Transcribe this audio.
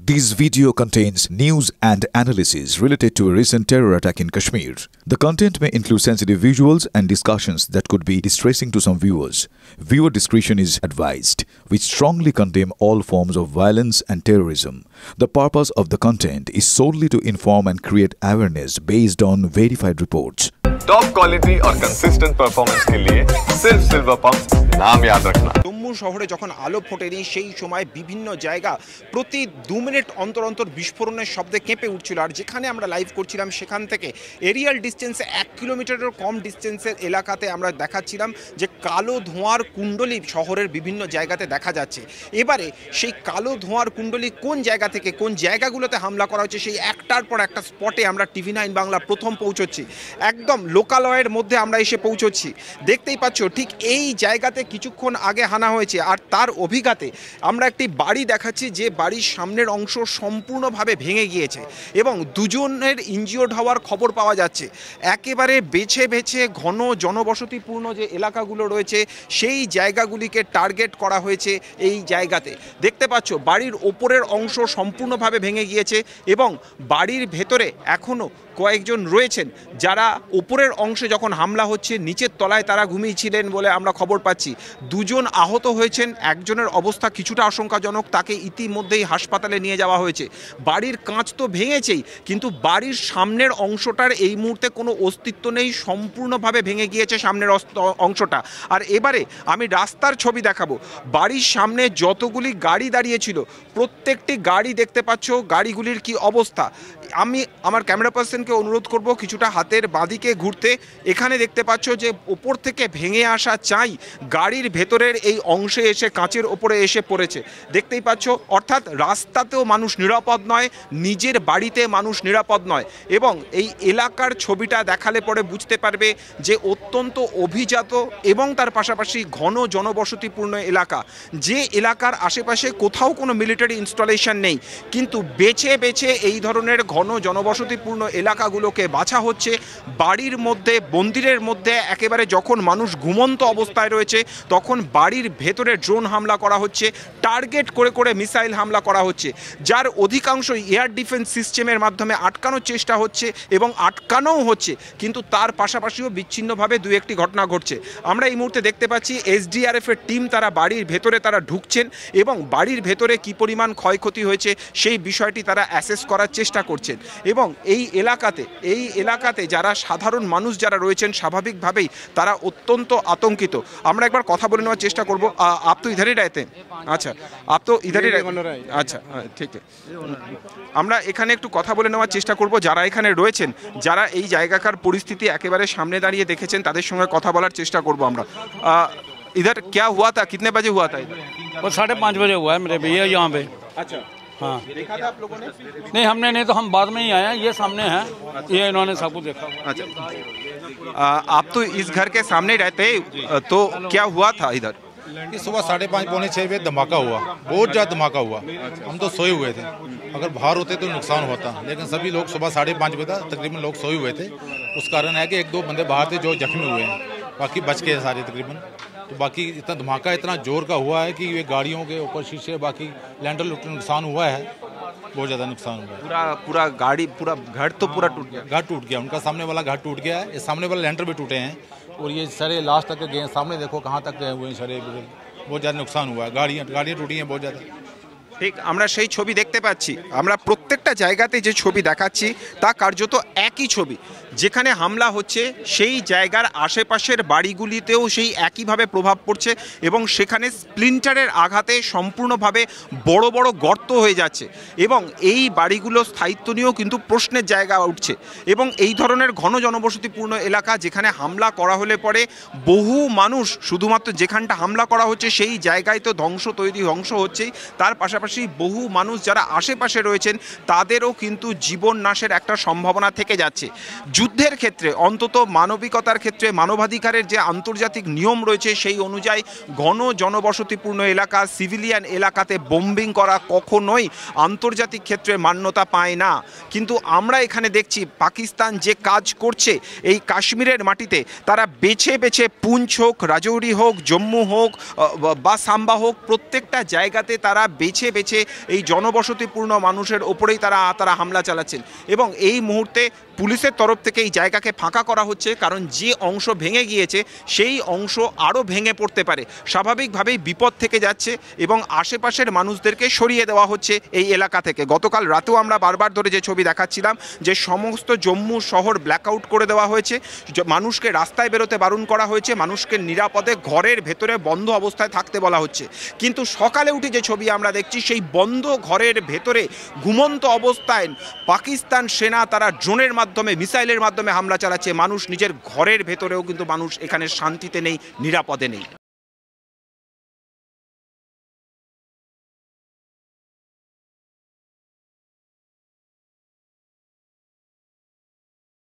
This video contains news and analysis related to a recent terror attack in Kashmir. The content may include sensitive visuals and discussions that could be distressing to some viewers. Viewer discretion is advised. We strongly condemn all forms of violence and terrorism. The purpose of the content is solely to inform and create awareness based on verified reports. Top quality और consistent performance के लिए सिर्फ silver pump नाम याद रखना। जम्मू शहरे जखन आलो फोटेনি সেই সময় বিভিন্ন জায়গা প্রতি 2 মিনিট অন্তর অন্তর বিস্ফোরণের শব্দে কেঁপে উঠছিল। আর যেখানে আমরা লাইভ করছিলাম সেখান থেকে এরিয়াল ডিস্টেন্সে 1 কিলোমিটারের কম ডিস্টেন্সের এলাকাতে আমরা দেখাচ্ছিলাম যে কালো ধোঁয়ার কুণ্ডলী শহরের বিভিন্ন জায়গাতে দেখা যাচ্ছে। এবারে সেই কালো ধোঁয়ার কুণ্ডলী কোন জায়গা থেকে কোন জায়গাগুলোতে হামলা করা হচ্ছে সেই একটার পর একটা স্পটে আমরা টিভি9 বাংলা প্রথম পৌঁছচ্ছি। একদম লোকালয়ের মধ্যে আমরা এসে পৌঁছচ্ছি। দেখতেই পাচ্ছ ঠিক এই জায়গাতে কিছুক্ষণ আগে হানা হয়েছে। আর তার অভিঘাতে আমরা একটি বাড়ি দেখাচ্ছি যে বাড়ির সামনের অংশ সম্পূর্ণভাবে ভেঙে গিয়েছে এবং দুজনের ইনজিওর্ড হওয়ার খবর পাওয়া যাচ্ছে। একেবারে বেছে বেছে ঘন জনবসতিপূর্ণ যে এলাকাগুলো রয়েছে সেই জায়গাগুলিকে টার্গেট করা হয়েছে। এই জায়গাতে দেখতে পাচ্ছ বাড়ির ওপরের অংশ সম্পূর্ণভাবে ভেঙে গিয়েছে এবং বাড়ির ভেতরে এখনও কয়েকজন রয়েছেন যারা উপরের অংশে যখন হামলা হচ্ছে নিচের তলায় তারা ঘুমিয়েছিলেন বলে আমরা খবর পাচ্ছি। দুজন আহত হয়েছেন, একজনের অবস্থা কিছুটা আশঙ্কাজনক, তাকে ইতিমধ্যেই হাসপাতালে নিয়ে যাওয়া হয়েছে। বাড়ির কাঁচ তো ভেঙেছেই, কিন্তু বাড়ির সামনের অংশটার এই মুহূর্তে কোনো অস্তিত্ব নেই, সম্পূর্ণভাবে ভেঙে গিয়েছে সামনের অংশটা। আর এবারে আমি রাস্তার ছবি দেখাবো। বাড়ির সামনে যতগুলি গাড়ি দাঁড়িয়েছিল প্রত্যেকটি গাড়ি দেখতে পাচ্ছ গাড়িগুলির কি অবস্থা। আমি আমার ক্যামেরা পার্সনকে অনুরোধ করব কিছুটা হাতের বাঁদিকে ঘুরতে। এখানে দেখতে পাচ্ছ যে ওপর থেকে ভেঙে আসা চাই গাড়ির ভেতরের এই অংশে এসে কাঁচের ওপরে এসে পড়েছে। দেখতেই পাচ্ছ অর্থাৎ রাস্তাতেও মানুষ নিরাপদ নয়, নিজের বাড়িতে মানুষ নিরাপদ নয়। এবং এই এলাকার ছবিটা দেখালে পরে বুঝতে পারবে যে অত্যন্ত অভিজাত এবং তার পাশাপাশি ঘন জনবসতিপূর্ণ এলাকা। যে এলাকার আশেপাশে কোথাও কোনো মিলিটারি ইনস্টলেশন নেই, কিন্তু বেছে বেছে এই ধরনের ঘন জনবসতিপূর্ণ এলাকাগুলোকে বাছা হচ্ছে। বাড়ির মধ্যে মন্দিরের মধ্যে একেবারে যখন মানুষ ঘুমন্ত অবস্থায় রয়েছে তখন বাড়ির ভেতরে ড্রোন হামলা করা হচ্ছে, টার্গেট করে করে মিসাইল হামলা করা হচ্ছে, যার অধিকাংশ এয়ার ডিফেন্স সিস্টেমের মাধ্যমে আটকানোর চেষ্টা হচ্ছে এবং আটকানোও হচ্ছে। কিন্তু তার পাশাপাশিও বিচ্ছিন্নভাবে দু একটি ঘটনা ঘটছে। আমরা এই মুহূর্তে দেখতে পাচ্ছি এসডিআরএফের টিম তারা বাড়ির ভেতরে তারা ঢুকছেন এবং বাড়ির ভেতরে কী পরিমাণ ক্ষয়ক্ষতি হয়েছে সেই বিষয়টি তারা অ্যাসেস করার চেষ্টা করছেন। এবং এই এলাকাতে যারা সাধারণ মানুষ যারা রয়েছেন স্বাভাবিকভাবেই তারা অত্যন্ত আতঙ্কিত। আমরা একবার কথা বলে নেওয়ার চেষ্টা করব। আপ তো ইধারই রায়তে? আচ্ছা, আপ তো ইধারই আচ্ছা, ঠিক আছে। আমরা এখানে একটু কথা বলে নেওয়ার চেষ্টা করব যারা এখানে রয়েছেন, যারা এই জায়গাকার পরিস্থিতি একেবারে সামনে দাঁড়িয়ে দেখেছেন, তাদের সঙ্গে কথা বলার চেষ্টা করব আমরা। इधर क्या हुआ था, कितने बजे हुआ था? वो 5:30 बजे हुआ है मेरे भैया यहाँ पे। अच्छा, हाँ, देखा था आप लोगों ने? नहीं हमने नहीं, तो हम बाद में ही आए हैं, ये सामने है, ये इन्होंने सब कुछ देखा। अच्छा, आप तो इस घर के सामने रहते हैं, तो क्या हुआ था इधर? कि सुबह 5:30 पौने 6 बजे धमाका हुआ, बहुत ज़्यादा धमाका हुआ। हम तो सोए हुए थे, अगर बाहर होते तो नुकसान होता, लेकिन सभी लोग सुबह 5:30 बजे तक तकरीबन लोग सोए हुए थे। उस कारण है कि 1-2 बंदे बाहर थे जो जख्मी हुए हैं, बाकी बच गए सारे तकरीबन। तो बाकी इतना धमाका इतना जोर का हुआ है कि ये गाड़ियों के ऊपर शीशे, बाकी लैंडर नुकसान हुआ है, बहुत ज़्यादा नुकसान हुआ है। पूरा गाड़ी, पूरा घर तो पूरा टूट गया। घर टूट गया, उनका सामने वाला घर टूट गया है, ये सामने वाला लैंडर भी टूटे हैं और ये सारे लास्ट तक गए, सामने देखो कहाँ तक गए हुए हैं सारे, बहुत ज़्यादा नुकसान हुआ है। गाड़ियाँ टूटी हैं बहुत ज़्यादा। ঠিক আমরা সেই ছবি দেখতে পাচ্ছি। আমরা প্রত্যেকটা জায়গাতে যে ছবি দেখাচ্ছি তা কার্যত একই ছবি। যেখানে হামলা হচ্ছে সেই জায়গার আশেপাশের বাড়িগুলিতেও সেই একইভাবে প্রভাব পড়ছে এবং সেখানে স্প্লিন্টারের আঘাতে সম্পূর্ণভাবে বড় বড় গর্ত হয়ে যাচ্ছে এবং এই বাড়িগুলো স্থায়িত্ব নিয়েও কিন্তু প্রশ্নের জায়গা উঠছে। এবং এই ধরনের ঘন জনবসতিপূর্ণ এলাকা যেখানে হামলা করা হলে পরে বহু মানুষ, শুধুমাত্র যেখানটা হামলা করা হচ্ছে সেই জায়গায় তো ধ্বংস হচ্ছেই, তার পাশাপাশি বহু মানুষ যারা আশেপাশে রয়েছেন তাদেরও কিন্তু জীবন নাশের একটা সম্ভাবনা থেকে যাচ্ছে। যুদ্ধের ক্ষেত্রে অন্তত মানবিকতার ক্ষেত্রে মানবাধিকারের যে আন্তর্জাতিক নিয়ম রয়েছে সেই অনুযায়ী ঘন জনবসতিপূর্ণ এলাকা সিভিলিয়ান এলাকাতে বোম্বিং করা কখনোই আন্তর্জাতিক ক্ষেত্রে মান্যতা পায় না। কিন্তু আমরা এখানে দেখছি পাকিস্তান যে কাজ করছে এই কাশ্মীরের মাটিতে, তারা বেছে বেছে পুঞ্চ হোক, রাজৌরি হোক, জম্মু হোক বা সাম্বা হোক, প্রত্যেকটা জায়গাতে তারা বেছে বেছে এই জনবসতিপূর্ণ মানুষের ওপরেই তারা হামলা চালাচ্ছেন। এবং এই মুহূর্তে পুলিশের তরফ থেকে এই জায়গাকে ফাঁকা করা হচ্ছে, কারণ যে অংশ ভেঙে গিয়েছে সেই অংশ আরও ভেঙে পড়তে পারে, স্বাভাবিকভাবেই বিপদ থেকে যাচ্ছে এবং আশেপাশের মানুষদেরকে সরিয়ে দেওয়া হচ্ছে এই এলাকা থেকে। গতকাল রাতেও আমরা বারবার ধরে যে ছবি দেখাচ্ছিলাম যে সমস্ত জম্মু শহর ব্ল্যাকআউট করে দেওয়া হয়েছে, মানুষকে রাস্তায় বেরোতে বারণ করা হয়েছে, মানুষকে নিরাপদে ঘরের ভেতরে বন্ধ অবস্থায় থাকতে বলা হচ্ছে। কিন্তু সকালে উঠে যে ছবি আমরা দেখছি সেই বন্ধ ঘরের ভেতরে ঘুমন্ত অবস্থায় পাকিস্তান সেনা তারা ড্রোনের মাধ্যমে, মিসাইলের মাধ্যমে হামলা চালাচ্ছে। মানুষ নিজের ঘরের ভেতরেও কিন্তু মানুষ এখানে শান্তিতে নেই, নিরাপদে নেই।